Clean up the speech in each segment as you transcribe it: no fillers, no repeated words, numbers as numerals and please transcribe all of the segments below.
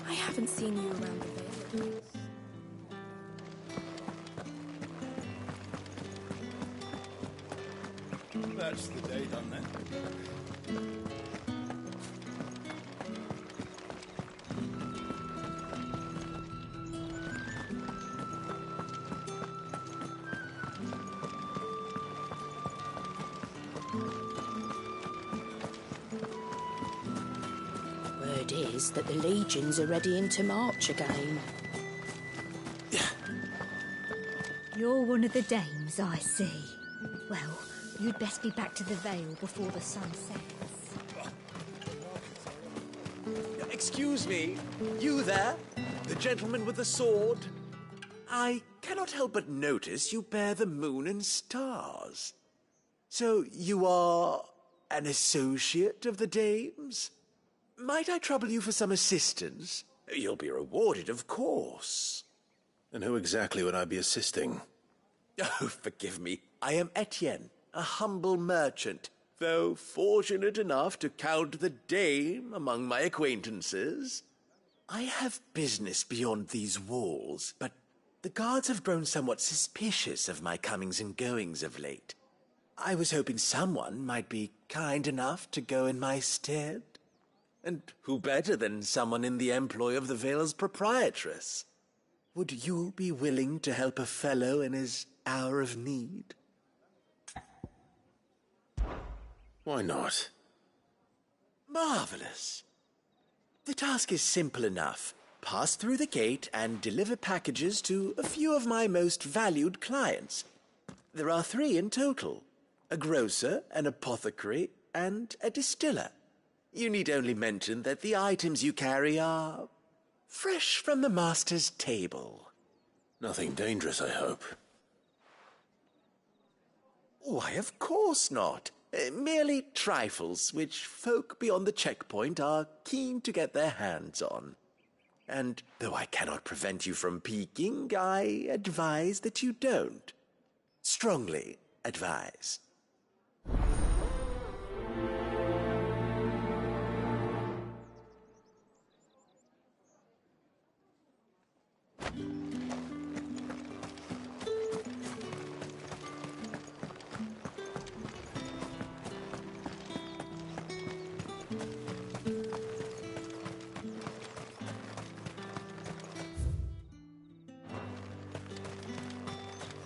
I haven't seen you around the Vale. That's the day done then. Word is that the legions are ready into march again. You're one of the dames, I see. Well, you'd best be back to the Vale before the sun sets. Excuse me, you there? The gentleman with the sword? I cannot help but notice you bear the moon and stars. So you are an associate of the dames? Might I trouble you for some assistance? You'll be rewarded, of course. And who exactly would I be assisting? Oh, forgive me. I am Etienne, a humble merchant, though fortunate enough to count the dame among my acquaintances. I have business beyond these walls, but the guards have grown somewhat suspicious of my comings and goings of late. I was hoping someone might be kind enough to go in my stead. And who better than someone in the employ of the Vale's proprietress? Would you be willing to help a fellow in his hour of need? Why not? Marvelous. The task is simple enough. Pass through the gate and deliver packages to a few of my most valued clients. There are 3 in total: a grocer, an apothecary, and a distiller. You need only mention that the items you carry are fresh from the master's table. Nothing dangerous, I hope. Why, of course not. Merely trifles which folk beyond the checkpoint are keen to get their hands on. And though I cannot prevent you from peeking, I advise that you don't. Strongly advise.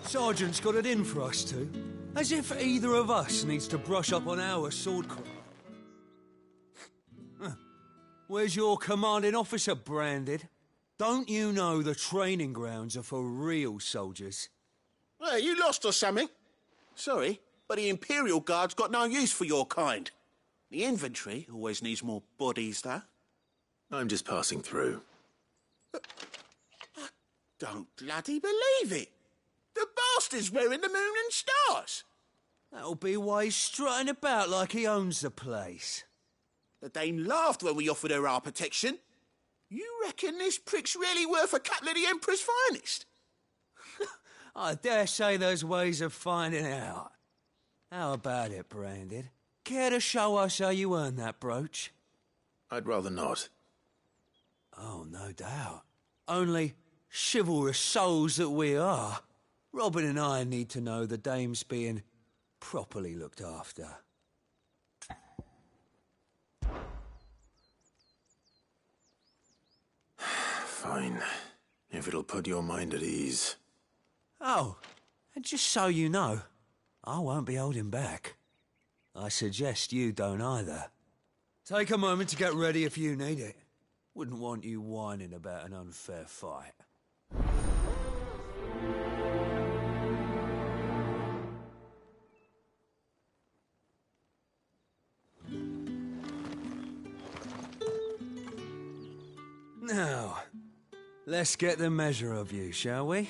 Sergeant's got it in for us two. As if either of us needs to brush up on our swordcraft. Where's your commanding officer, Branded? Don't you know the training grounds are for real soldiers? Well, you lost or something? Sorry, but the Imperial Guard's got no use for your kind. The infantry always needs more bodies, though. I'm just passing through. I don't bloody believe it. The bastard's wearing the moon and stars. That'll be why he's strutting about like he owns the place. The dame laughed when we offered her our protection. You reckon this prick's really worth a couple of the Emperor's finest? I dare say there's ways of finding out. How about it, Branded? Care to show us how you earned that brooch? I'd rather not. Oh, no doubt. Only chivalrous souls that we are, Robin and I need to know the dame's being properly looked after. Fine. If it'll put your mind at ease. Oh, and just so you know, I won't be holding back. I suggest you don't either. Take a moment to get ready if you need it. Wouldn't want you whining about an unfair fight. Now, let's get the measure of you, shall we?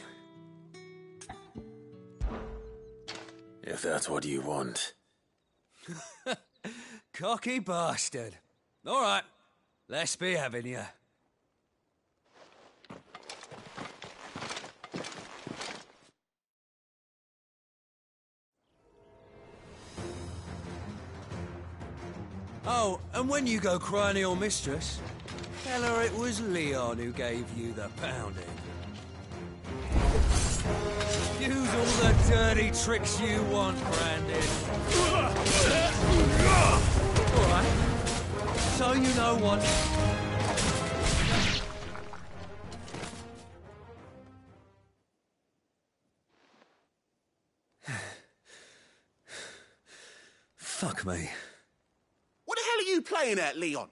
If that's what you want. Cocky bastard. All right, let's be having you. Oh, and when you go crying to your mistress, tell her it was Leon who gave you the pounding. Use all the dirty tricks you want, Brandon. All right. So you know one. Fuck me. What the hell are you playing at, Leon?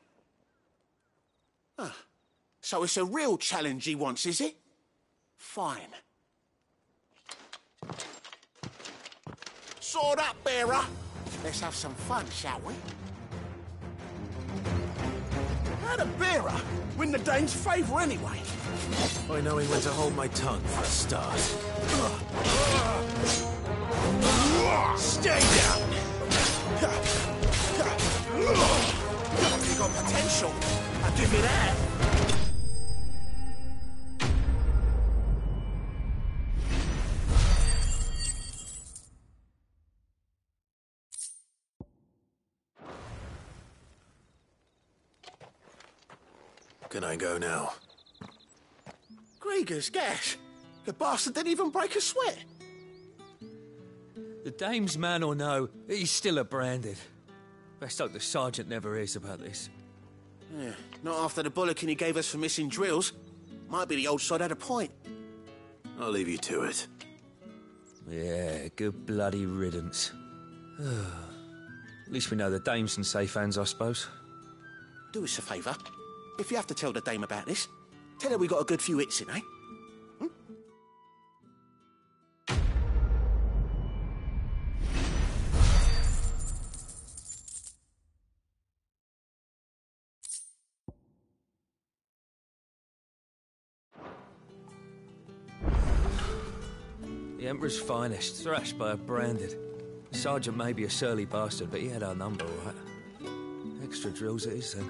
So it's a real challenge he wants, is it? Fine. Sword up, bearer. Let's have some fun, shall we? How'd a bearer win the Dane's favour anyway? By knowing when to hold my tongue for a start. Stay down! You got potential. I'll give you that. Can I go now? Grieger's gas. The bastard didn't even break a sweat. The dame's man or no, he's still a branded. Best hope the sergeant never hears about this. Yeah, not after the bollocking he gave us for missing drills. Might be the old sod had a point. I'll leave you to it. Yeah, good bloody riddance. At least we know the dame's in safe hands, I suppose. Do us a favour. If you have to tell the dame about this, tell her we got a good few hits in, eh? The Emperor's finest, thrashed by a branded. The sergeant may be a surly bastard, but he had our number, all right. Extra drills it is, then.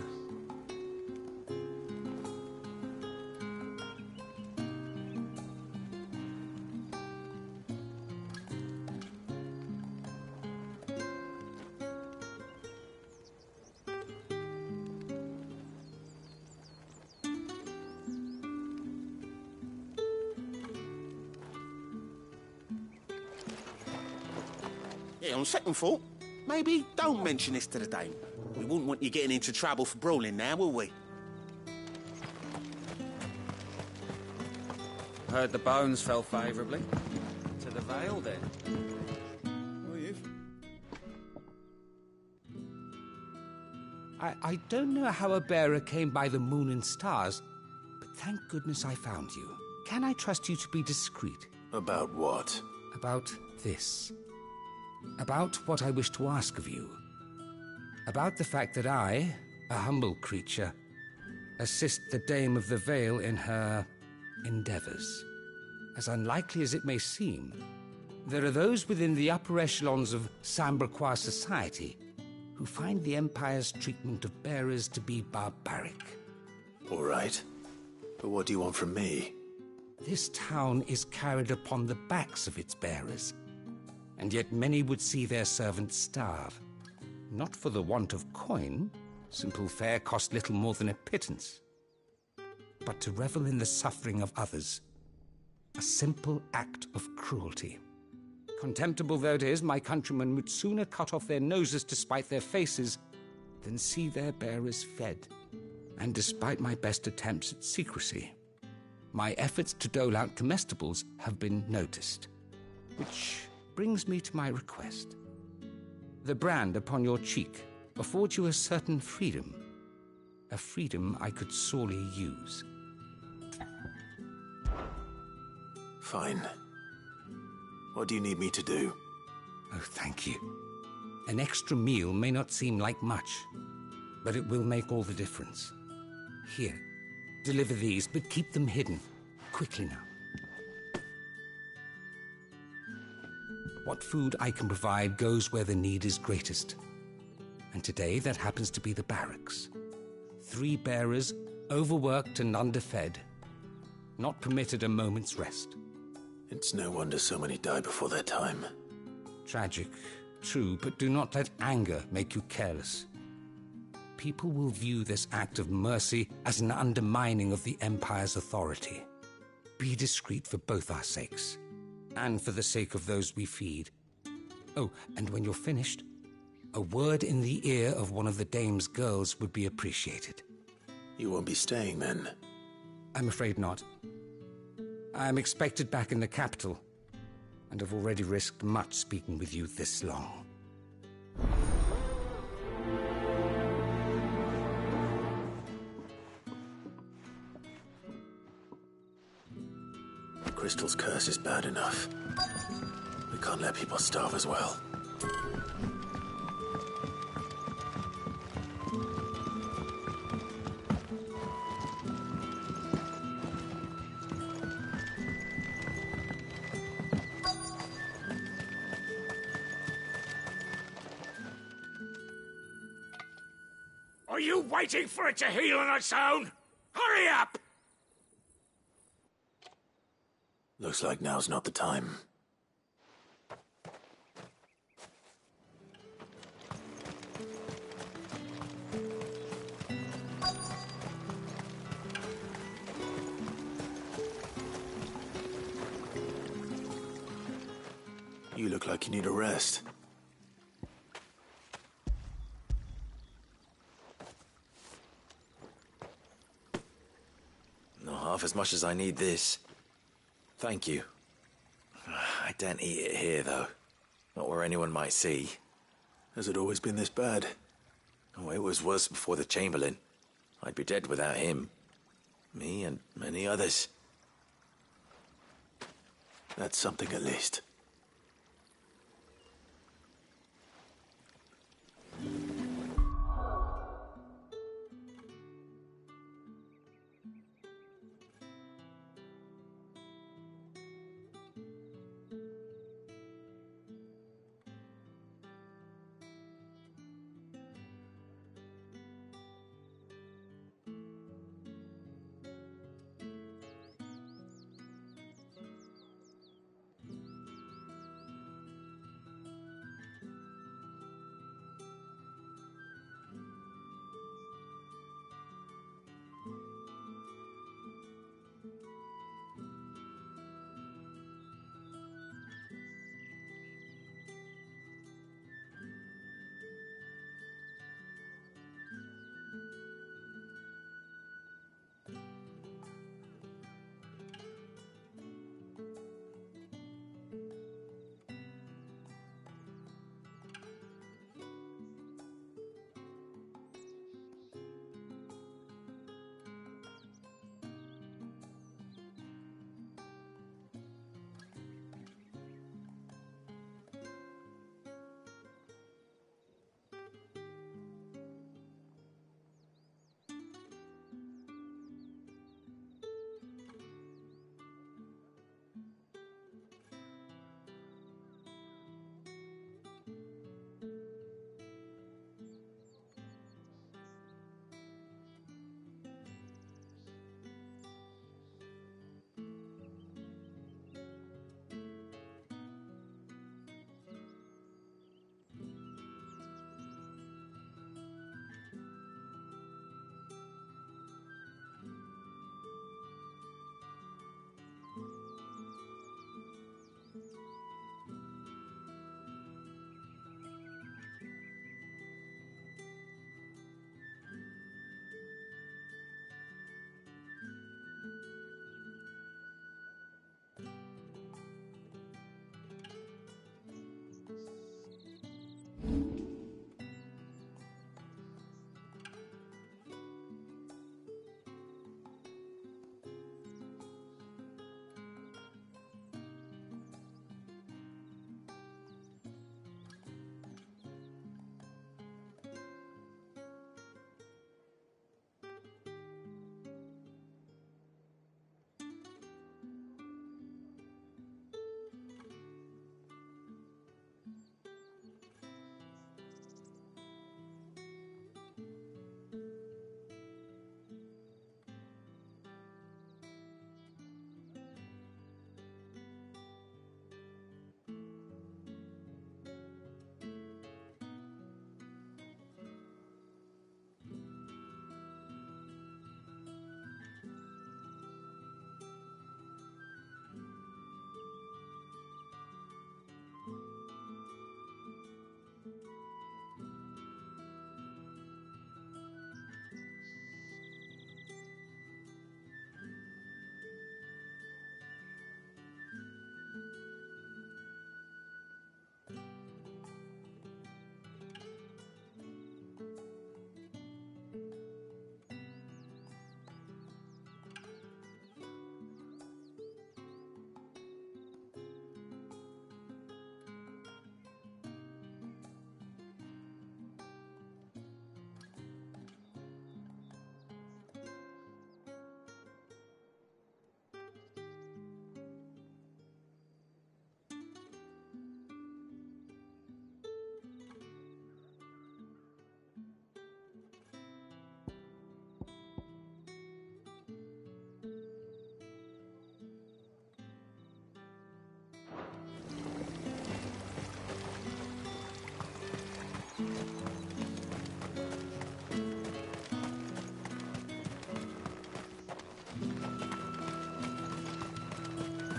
Yeah, on second thought, maybe don't mention this to the dame. We wouldn't want you getting into trouble for brawling now, will we? Heard the bones fell favourably. To the Vale, then. I don't know how a bearer came by the moon and stars, but thank goodness I found you. Can I trust you to be discreet? About what? About this. About what I wish to ask of you. About the fact that I, a humble creature, assist the Dame of the Vale in her endeavours. As unlikely as it may seem, there are those within the upper echelons of Samberquois society who find the Empire's treatment of bearers to be barbaric. All right. But what do you want from me? This town is carried upon the backs of its bearers, and yet many would see their servants starve. Not for the want of coin, simple fare cost little more than a pittance, but to revel in the suffering of others, a simple act of cruelty. Contemptible though it is, my countrymen would sooner cut off their noses to spite their faces than see their bearers fed. And despite my best attempts at secrecy, my efforts to dole out comestibles have been noticed. Which brings me to my request. The brand upon your cheek affords you a certain freedom. A freedom I could sorely use. Fine. What do you need me to do? Oh, thank you. An extra meal may not seem like much, but it will make all the difference. Here, deliver these, but keep them hidden. Quickly now. What food I can provide goes where the need is greatest. And today that happens to be the barracks. 3 bearers, overworked and underfed, not permitted a moment's rest. It's no wonder so many die before their time. Tragic, true, but do not let anger make you careless. people will view this act of mercy as an undermining of the Empire's authority. Be discreet for both our sakes, and for the sake of those we feed. Oh, and when you're finished, a word in the ear of one of the dame's girls would be appreciated. You won't be staying then? I'm afraid not. I'm expected back in the capital, and have already risked much speaking with you this long. Crystal's curse is bad enough. We can't let people starve as well. Are you waiting for it to heal on its own? Hurry up! Looks like now's not the time. You look like you need a rest. Not half as much as I need this. Thank you. I daren't eat it here, though. Not where anyone might see. Has it always been this bad? Oh, it was worse before the Chamberlain. I'd be dead without him. Me and many others. That's something at least.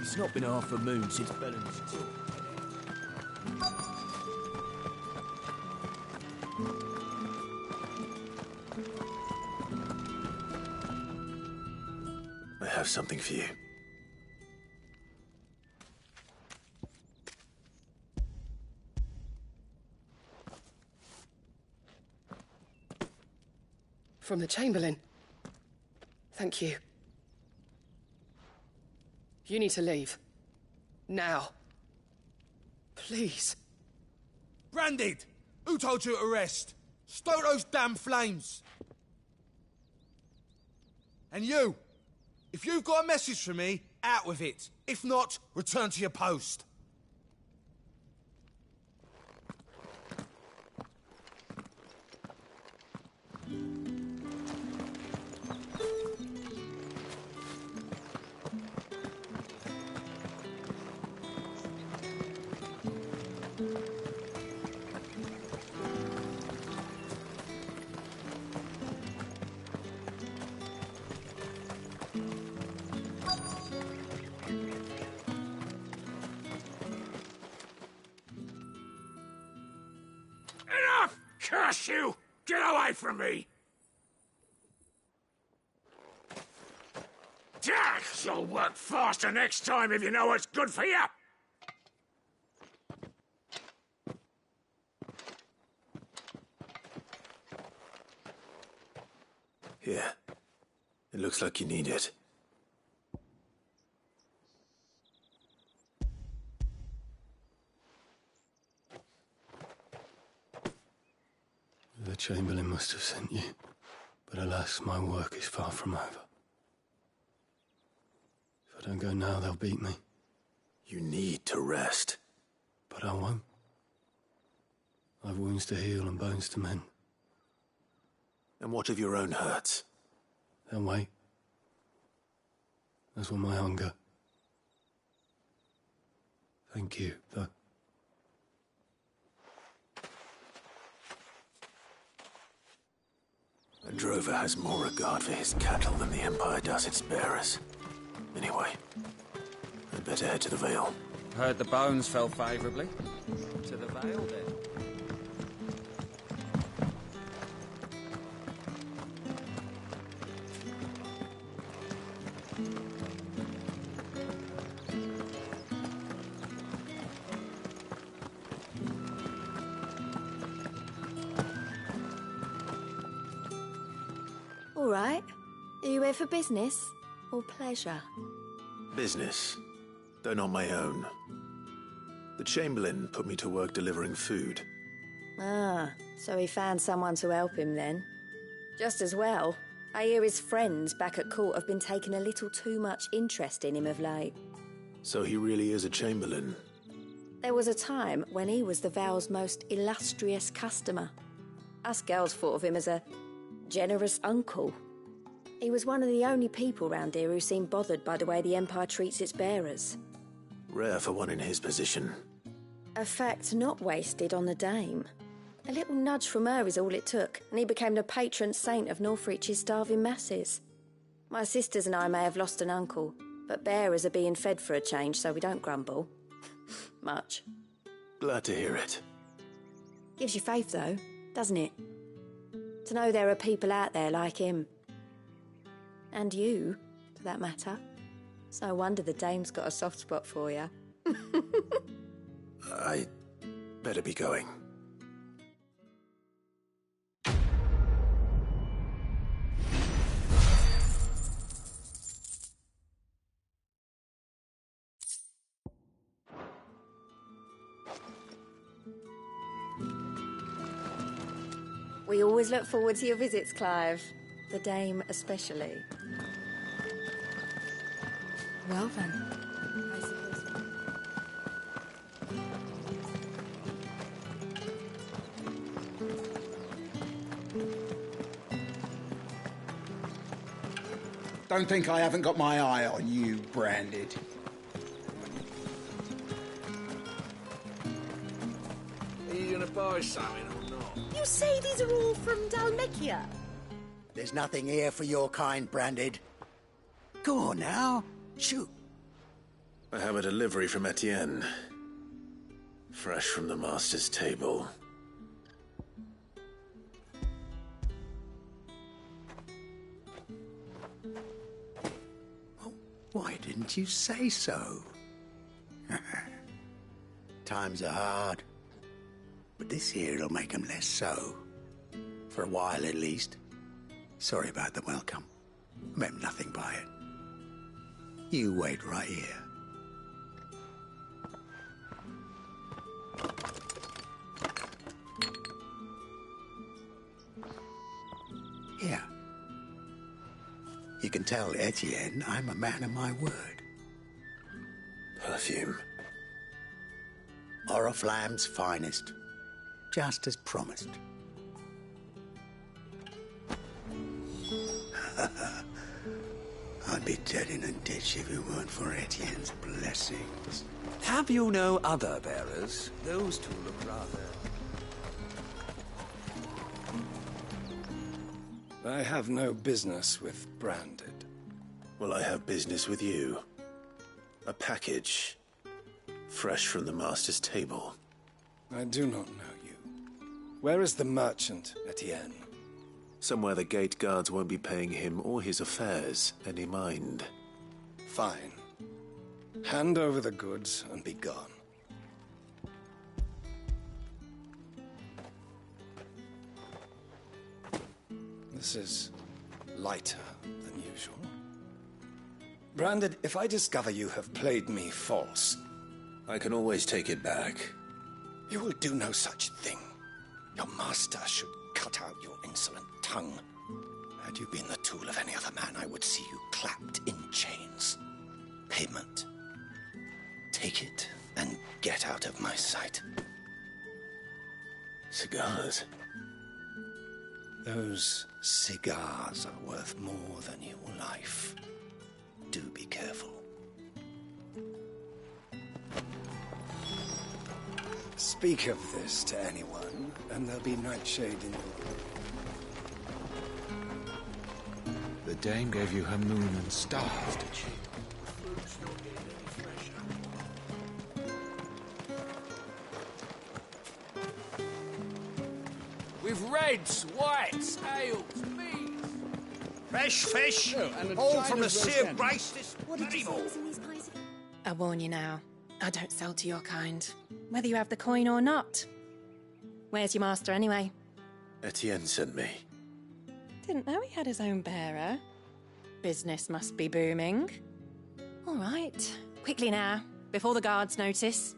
It's not been half a moon since Bellen's took. I have something for you. From the Chamberlain. Thank you. You need to leave. Now. Please. Branded! Who told you to rest? Stoke those damn flames! And you! If you've got a message for me, out with it. If not, return to your post. Enough! Curse you! Get away from me! Jack, you'll work faster next time if you know what's good for you! Here. It looks like you need it. The Chamberlain must have sent you, but alas, my work is far from over. If I don't go now, they'll beat me. You need to rest. But I won't. I've wounds to heal and bones to mend. And what of your own hurts? They'll wait. As will my hunger. Thank you, though. A drover has more regard for his cattle than the Empire does its bearers. Anyway, I'd better head to the Vale. Heard the bones fell favourably. To the Vale, then. All right. Are you here for business or pleasure? Business, though not my own. The Chamberlain put me to work delivering food. Ah, so he found someone to help him then. Just as well. I hear his friends back at court have been taking a little too much interest in him of late. So he really is a Chamberlain. There was a time when he was the Vale's most illustrious customer. Us girls thought of him as a generous uncle. He was one of the only people round here who seemed bothered by the way the Empire treats its bearers. Rare for one in his position. A fact not wasted on the dame. A little nudge from her is all it took, and he became the patron saint of Northreach's starving masses. My sisters and I may have lost an uncle, but bearers are being fed for a change, so we don't grumble. Much. Glad to hear it. Gives you faith, though, doesn't it? To know there are people out there like him. And you, for that matter. It's no wonder the dame's got a soft spot for you. I better be going. We always look forward to your visits, Clive. The dame especially. Well then, I suppose. Don't think I haven't got my eye on you, Branded. Are you gonna buy something or not? You say these are all from Dalmekia? There's nothing here for your kind, Branded. Go on now, shoot. I have a delivery from Etienne. Fresh from the master's table. Why didn't you say so? Times are hard, but this here'll make 'em less so. For a while, at least. Sorry about the welcome. I meant nothing by it. You wait right here. Here. You can tell Etienne I'm a man of my word. Perfume. Oriflamme's finest. Just as promised. I'd be dead in a ditch if it weren't for Etienne's blessings. Have you no other bearers? Those two look rather... I have no business with Branded. Well, I have business with you. A package. Fresh from the master's table. I do not know you. Where is the merchant, Etienne? Somewhere the gate guards won't be paying him or his affairs any mind. Fine. Hand over the goods and be gone. This is lighter than usual. Branded, if I discover you have played me false... I can always take it back. You will do no such thing. Your master should cut out your insolent tongue. Had you been the tool of any other man, I would see you clapped in chains. Payment. Take it and get out of my sight. Cigars. Those cigars are worth more than your life. Do be careful. Speak of this to anyone, and there'll be nightshade in your room. The dame gave you her moon and stars, did she? With reds, whites, ales, meats. Fresh fish, and all from the Sea of Grace this bloody morning. I warn you now, I don't sell to your kind, whether you have the coin or not. Where's your master, anyway? Etienne sent me. Didn't know he had his own bearer. Business must be booming. All right, quickly now, before the guards notice.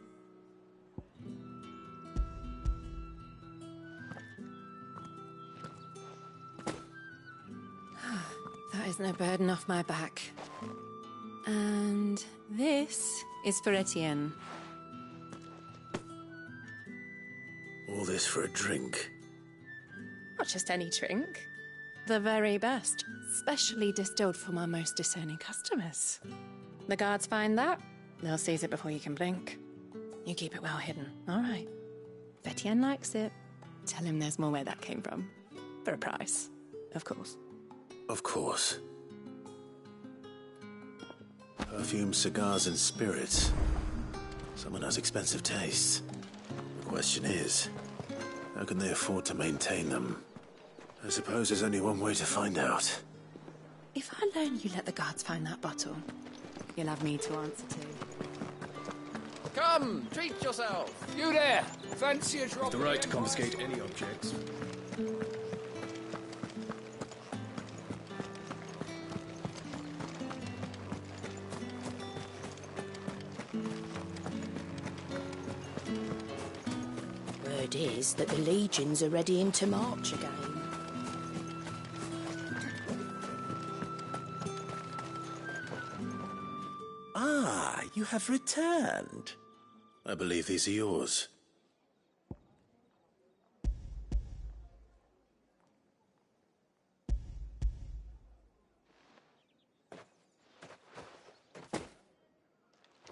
That is no burden off my back. And this is for Etienne. All this for a drink. Not just any drink. The very best, specially distilled for my most discerning customers. The guards find that, they'll seize it before you can blink. You keep it well hidden, all right? If Etienne likes it, tell him there's more where that came from. For a price, of course. Of course. Perfume, cigars, and spirits. Someone has expensive tastes. The question is, how can they afford to maintain them? I suppose there's only one way to find out. If I learn you let the guards find that bottle, you'll have me to answer to. Come, treat yourself. You there, fancy a drop? The right to confiscate any objects. Word is that the legions are readying to march again. Ah, you have returned. I believe these are yours.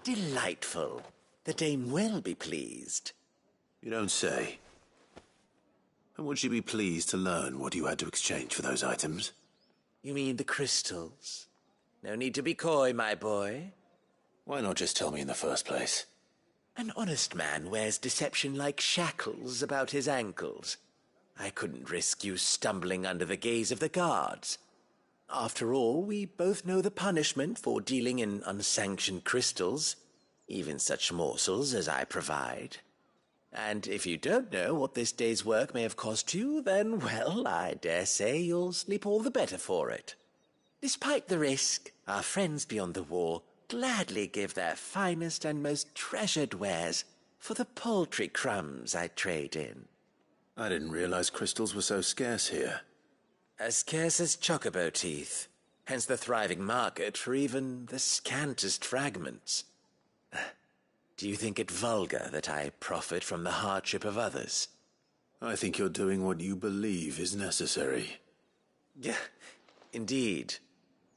Delightful. The dame will be pleased. You don't say. And would she be pleased to learn what you had to exchange for those items? You mean the crystals? No need to be coy, my boy. Why not just tell me in the first place? An honest man wears deception like shackles about his ankles. I couldn't risk you stumbling under the gaze of the guards. After all, we both know the punishment for dealing in unsanctioned crystals, even such morsels as I provide. And if you don't know what this day's work may have cost you, then, well, I dare say you'll sleep all the better for it. Despite the risk, our friends beyond the wall gladly give their finest and most treasured wares for the paltry crumbs I trade in. I didn't realize crystals were so scarce here. As scarce as chocobo teeth, hence the thriving market for even the scantest fragments. Do you think it vulgar that I profit from the hardship of others? I think you're doing what you believe is necessary. Yeah, indeed.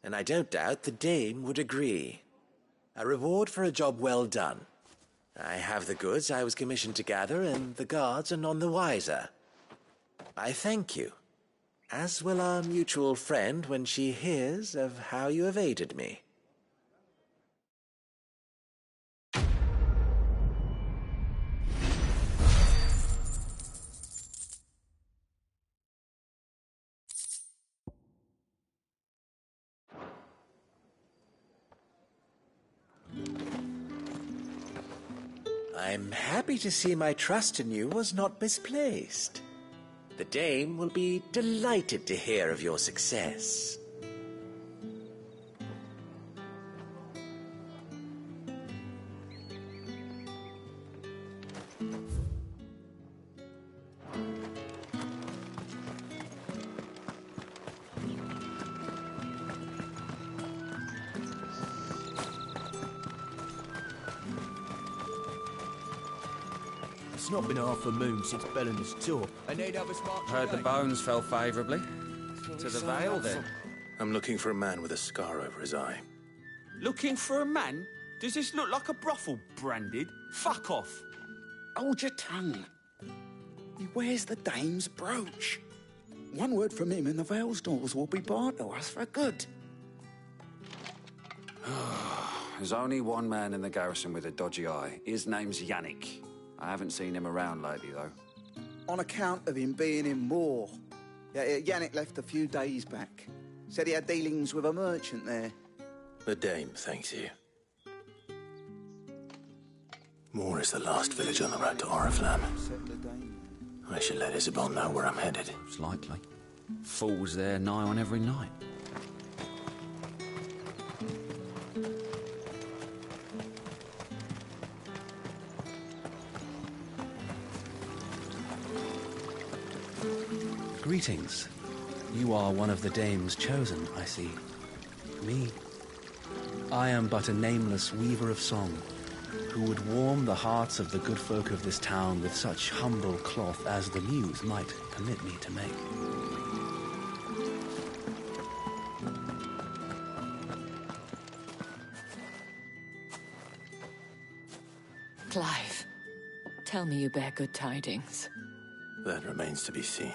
And I don't doubt the dame would agree. A reward for a job well done. I have the goods I was commissioned to gather, and the guards are none the wiser. I thank you, as will our mutual friend when she hears of how you have aided me. I'm happy to see my trust in you was not misplaced. The dame will be delighted to hear of your success. It's not been half a moon since Bellen's tour, and they'd have us march. Heard the bones fell favourably. To the Vale, then? I'm looking for a man with a scar over his eye. Looking for a man? Does this look like a brothel branded? Fuck off! Hold your tongue. He wears the dame's brooch. One word from him and the Vale's doors will be barred to us for good. There's only one man in the garrison with a dodgy eye. His name's Yannick. I haven't seen him around lately, though. On account of him being in Moor. Yeah, Yannick left a few days back. Said he had dealings with a merchant there. The dame thanks you. Moor is the last village on the road to Oriflamme. I should let Isabel know where I'm headed. It's likely. Fools there nigh on every night. Greetings. You are one of the dame's chosen, I see. Me? I am but a nameless weaver of song, who would warm the hearts of the good folk of this town with such humble cloth as the muse might permit me to make. Clive, tell me you bear good tidings. That remains to be seen.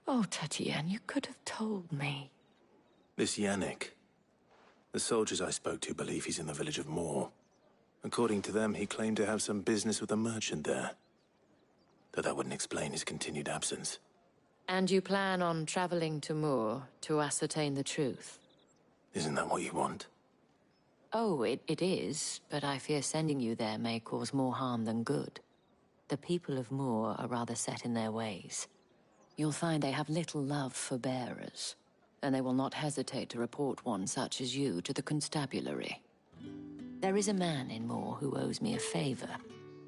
Oh, Tatienne, you could have told me. This Yannick. The soldiers I spoke to believe he's in the village of Moor. According to them, he claimed to have some business with a merchant there. Though that wouldn't explain his continued absence. And you plan on traveling to Moor to ascertain the truth? Isn't that what you want? Oh, it is, but I fear sending you there may cause more harm than good. The people of Moor are rather set in their ways. You'll find they have little love for bearers, and they will not hesitate to report one such as you to the constabulary. There is a man in Moor who owes me a favor.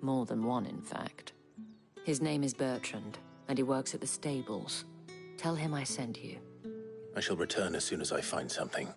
More than one, in fact. His name is Bertrand, and he works at the stables. Tell him I sent you. I shall return as soon as I find something.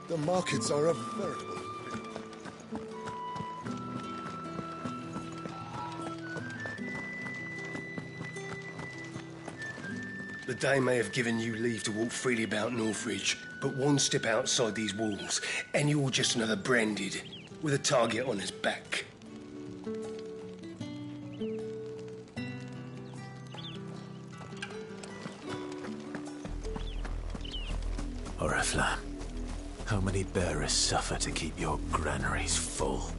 The markets are a veritable... The Dame may have given you leave to walk freely about Northridge, but one step outside these walls, and you're just another branded, with a target on his back. Oriflamme, how many bearers suffer to keep your granaries full?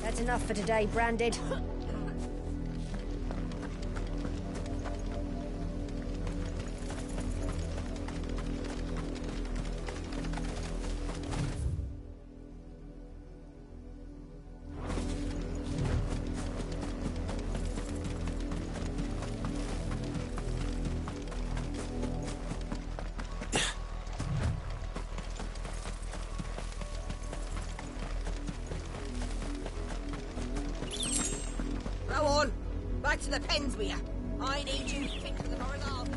That's enough for today, Branded. Go on, back to the pens with you. I need you fit for the horizontal.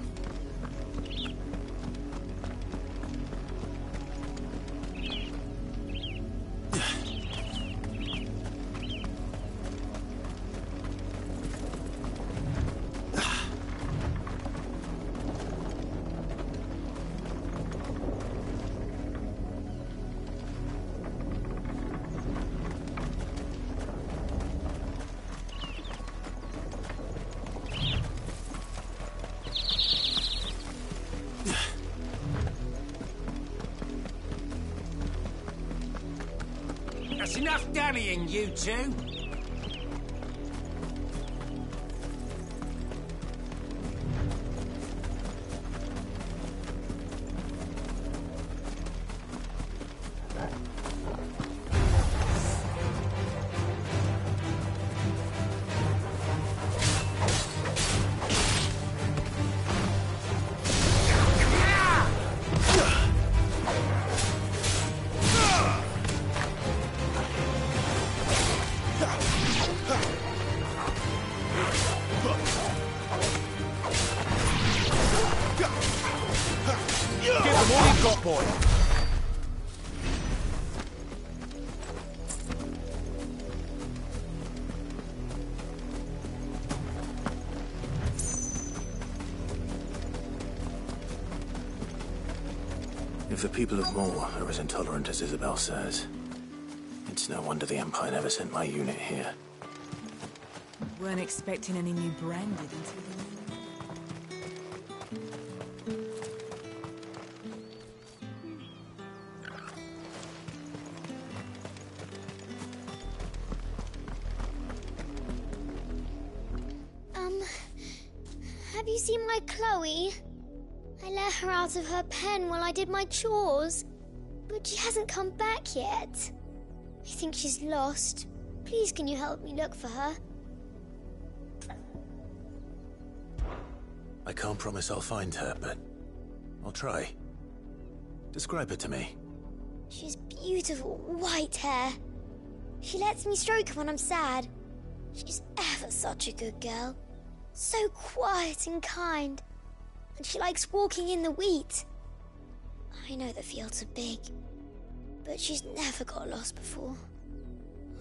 That's enough dallying, you two. Give them all you've got, boy. If the people of Moor are as intolerant as Isabel says, it's no wonder the Empire never sent my unit here. Weren't expecting any new branded until the... Have you seen my Chloe? I let her out of her pen while I did my chores, but she hasn't come back yet. I think she's lost. Please, can you help me look for her? I can't promise I'll find her, but I'll try. Describe her to me. She's beautiful white hair. She lets me stroke her when I'm sad. She's ever such a good girl. So quiet and kind. And she likes walking in the wheat. I know the fields are big, but she's never got lost before.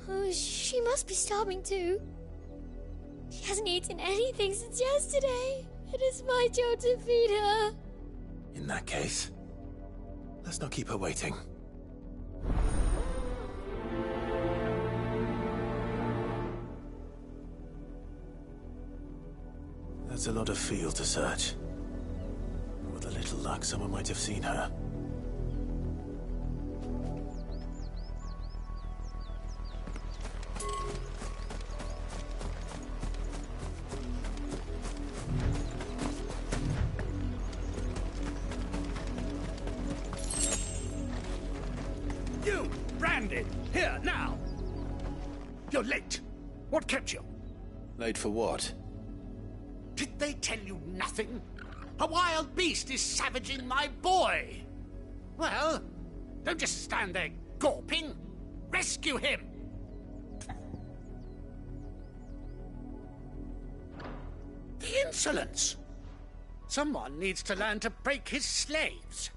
Oh, she must be starving too. She hasn't eaten anything since yesterday. It is my job to feed her. In that case, let's not keep her waiting. That's a lot of field to search. With a little luck, someone might have seen her. You, Brandon, here, now! You're late. What kept you? Late for what? Did they tell you nothing? A wild beast is savaging my boy! Well, don't just stand there gawping. Rescue him! The insolence! Someone needs to learn to break his slaves.